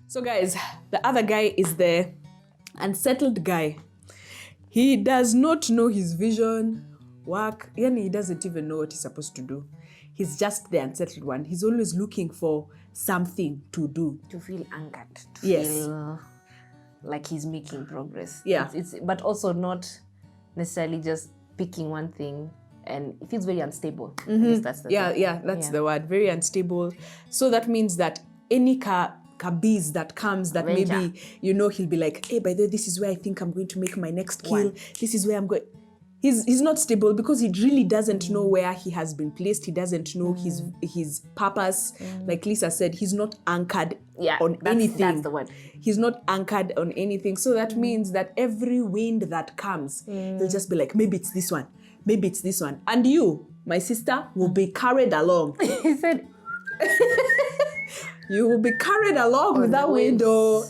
So guys, the other guy is the unsettled guy. He does not know his vision, work, and he doesn't even know what he's supposed to do. He's just the unsettled one. He's always looking for something to do. To feel anchored. To feel like he's making progress. Yeah. But also not necessarily just picking one thing, and it feels very unstable. Mm-hmm. I guess that's the That's the word. Very unstable. So that means that any cabiz that comes that Venture. maybe, he'll be like, hey, by the way, this is where I think I'm going to make my next kill. This is where I'm going. He's not stable because he really doesn't know where he has been placed. He doesn't know his purpose. Like Lisa said, he's not anchored on anything. That's the word. He's not anchored on anything. So that means that every wind that comes, he'll just be like, maybe it's this one. Maybe it's this one. And you, my sister, will be carried along. He said... You will be carried along with that window.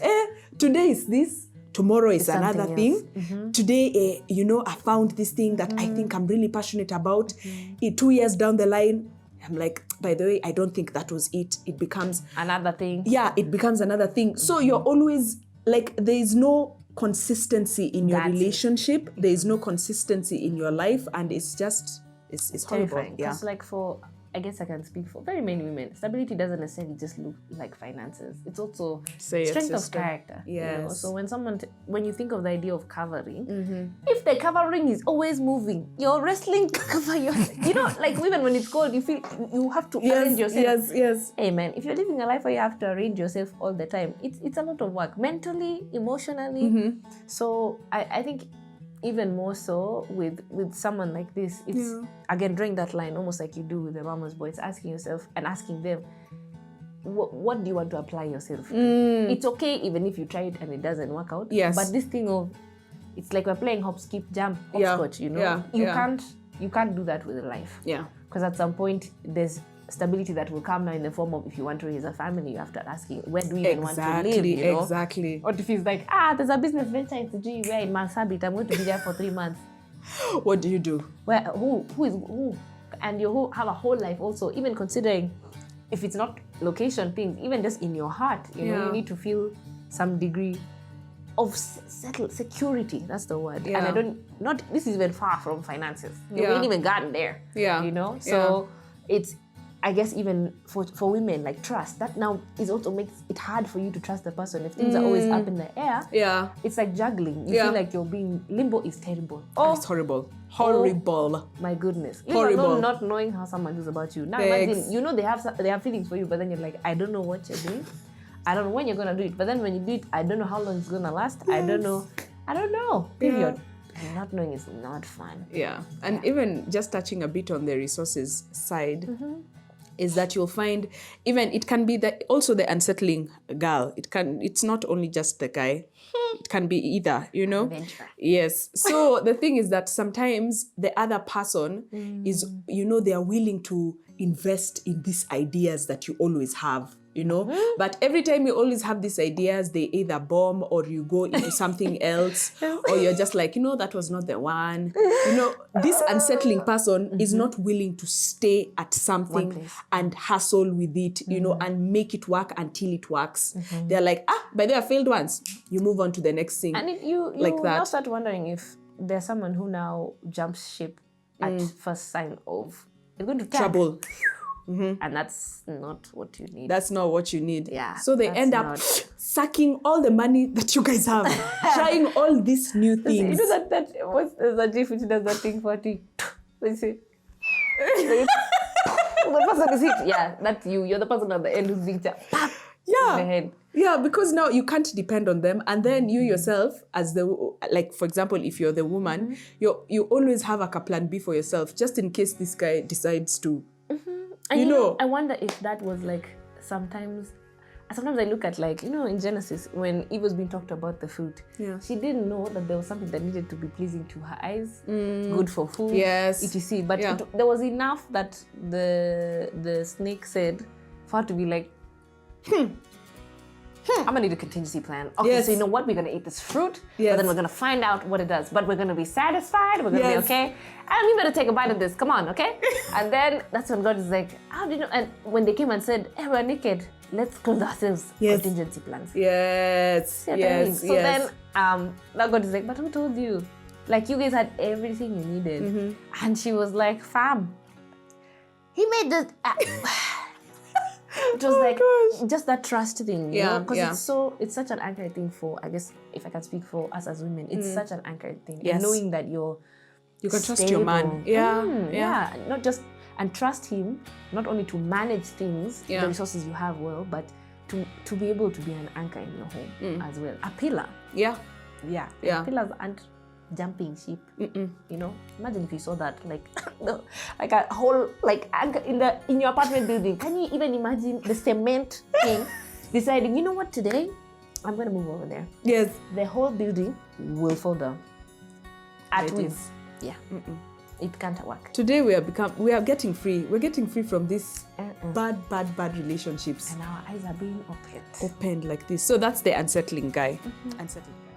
Today is this, tomorrow is another thing. Mm-hmm. Today, I found this thing that I think I'm really passionate about. 2 years down the line, I'm like, by the way, I don't think that was it. It becomes another thing. Yeah, it becomes another thing. So you're always like, there is no consistency in your relationship. There is no consistency in your life, and it's just, it's horrible. Yeah. Because I guess I can speak for very many women. Stability doesn't necessarily just look like finances. It's also strength of character. Yes. So when you think of the idea of covering, if the covering is always moving, you're wrestling to cover yourself. Like women, when it's cold, you feel you have to arrange yourself. Yes. Hey man, if you're living a life where you have to arrange yourself all the time, it's a lot of work, mentally, emotionally. So I think even more so with someone like this, it's again drawing that line almost like you do with the mama's boy. It's asking yourself and asking them, what do you want to apply yourself? It's okay even if you try it and it doesn't work out. Yes. But this thing of, it's like we're playing hop, skip, jump, hopscotch, you can't do that with life. Yeah. Because at some point there's stability that will come now in the form of, if you want to raise a family, you have to ask, where do we even want to live? Exactly. Or if it's like, there's a business venture in Fiji where in Marsabit, I'm going to be there for 3 months. What do you do? Who is who? And you have a whole life also, even considering if it's not location things, even just in your heart, you need to feel some degree of security. That's the word. Yeah. And this is even far from finances. We ain't even gotten there. Yeah. So it's, I guess even for women, like trust, that now is also makes it hard for you to trust the person. If things are always up in the air, it's like juggling. You feel like you're being, limbo is terrible. It's horrible. Horrible. My goodness. Horrible. Not knowing how someone feels about you. Now imagine, they have feelings for you, but then you're like, I don't know what you're doing. I don't know when you're going to do it. But then when you do it, I don't know how long it's going to last. Yes. I don't know. Period. And not knowing is not fun. Yeah. And even just touching a bit on the resources side, is that you'll find even it can be also the unsettling girl. It's not only just the guy. It can be either, Adventure. Yes. So the thing is that sometimes the other person is, they are willing to invest in these ideas that you always have. But every time you always have these ideas, they either bomb or you go into something else, or you're just like, that was not the one. This unsettling person is not willing to stay at something and hustle with it, and make it work until it works. They're like, by the way, I failed once. You move on to the next thing. And you like that. Now start wondering if there's someone who now jumps ship at first sign of you're going to trouble. And that's not what you need. That's not what you need. Yeah. So they end up sucking all the money that you guys have, trying all these new things. You know that what's the GIF which does that thing for you? Let's see. The person is hit. Yeah, that's you. You're the person at the end who's being tapped. Yeah. In the head. Yeah, because now you can't depend on them, and then you yourself, as for example, if you're the woman, you always have a plan B for yourself, just in case this guy decides to. And I wonder if that was like sometimes I look at in Genesis when Eve was being talked about the fruit. Yeah. She didn't know that there was something that needed to be pleasing to her eyes, good for food, etc. But there was enough that the snake said for her to be like, I'm gonna need a contingency plan. Okay, Yes. so you know what? We're gonna eat this fruit, Yes. but then we're gonna find out what it does. But we're gonna be satisfied. We're gonna be Yes. okay. And we better take a bite of this. Come on, okay? And then that's when God is like, how do you know? And when they came and said, hey, we're naked, let's clothe ourselves. Yes. Contingency plans. Yes. Yeah, Yes. so yes. then now God is like, but who told you? Like you guys had everything you needed. Mm-hmm. And she was like, fam, he made this. It was like just that trust thing, you know, because it's such an anchored thing for, I guess, if I can speak for us as women, it's such an anchored thing. Yes. And knowing that you can trust your man. Yeah. Not just, and trust him, not only to manage things, the resources you have well, but to be able to be an anchor in your home as well. A pillar. Yeah. Pillars aren't jumping ship. You know, imagine if you saw that, like like a whole like anchor in your apartment building. Can you even imagine the cement thing deciding, you know what, today I'm gonna move over there? Yes. The whole building will fall down at It will. is. Yeah. It can't work. Today we are getting free. We're getting free from these bad relationships. And our eyes are being opened Opened like this. So that's the unsettling guy. Unsettling guy.